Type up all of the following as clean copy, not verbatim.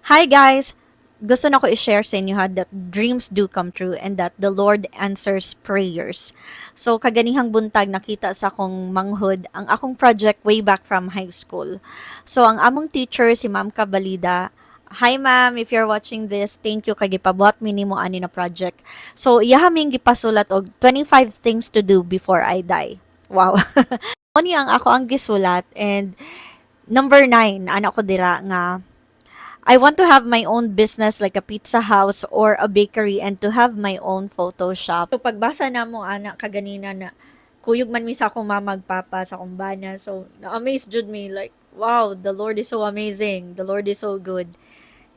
Hi guys! Gusto na ko i-share sa inyo ha that dreams do come true and that the Lord answers prayers. So kaganihang buntag nakita sa akong manghud ang akong project way back from high school. So ang among teacher si Ma'am Cabalida. Hi ma'am, if you're watching this, thank you kay gipabuhat mi nimo ani na project. So iya haming gipasulat og 25 things to do before I die. Wow. Mo ni ang ako ang gisulat and number 9 ana ko dira nga I want to have my own business like a pizza house or a bakery and to have my own photo shop. So pagbasa na mo anak kaganina na kuyog man mi sa akong mama papa sa akong bana. So na-amaze jud me like wow, the Lord is so amazing. The Lord is so good.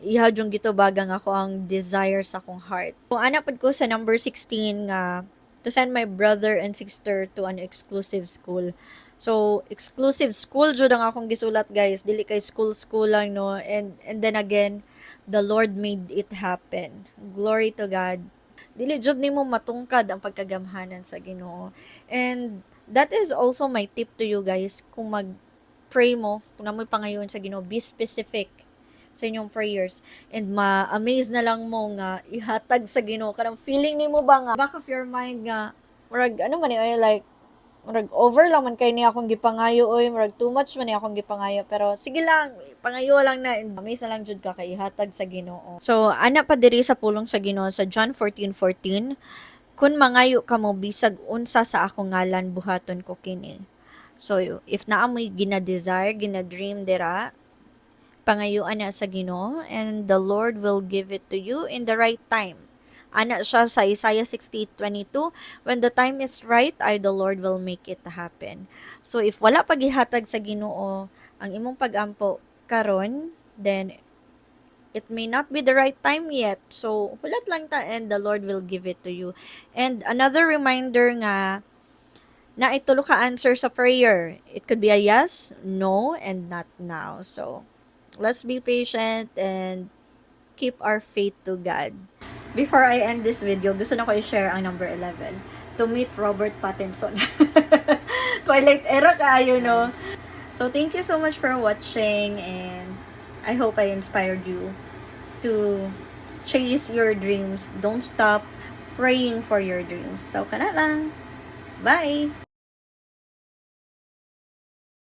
Iha jung gitubagang ako ang desire sa akong heart. Kung anak pud ko sa number 16 nga to send my brother and sister to an exclusive school. So, exclusive school jud ang akong gisulat guys. Dili kay school lang no. And then again, the Lord made it happen. Glory to God. Dili jud nimo matungkad ang pagkagamhanan sa Ginoo. And that is also my tip to you guys kung mag-pray mo, kung namoy pangayon sa Ginoo, be specific sa inyong prayers and ma-amaze na lang mo nga ihatag sa Ginoo kanang feeling nimo ba nga back of your mind nga murag ano man ay like murag over lang man kay ni akong gipangayo oy murag too much man ni akong gipangayo pero sige lang pangayo lang na and amaze na lang jud ka kay ihatag sa Ginoo. So ana pa diri sa pulong sa Ginoo sa John 14:14, kun mangayo ka mo bisag unsa sa akong ngalan buhaton ko kini. So if naa mo'y gina-desire, gina-dream dira, pangayuan na sa Ginoo and the Lord will give it to you in the right time. Ana siya sa Isaiah 68:22, when the time is right, the Lord will make it happen. So if wala paghihatag sa Ginoo ang imong pag-ampo karon, then it may not be the right time yet. So hulat lang ta and the Lord will give it to you. And another reminder nga na itulo ka answer sa prayer. It could be a yes, no, and not now. So let's be patient and keep our faith to God. Before I end this video, gusto na ko i-share ang number 11. To meet Robert Pattinson. Twilight era kayo, no? So, thank you so much for watching and I hope I inspired you to chase your dreams. Don't stop praying for your dreams. So, kana lang. Bye!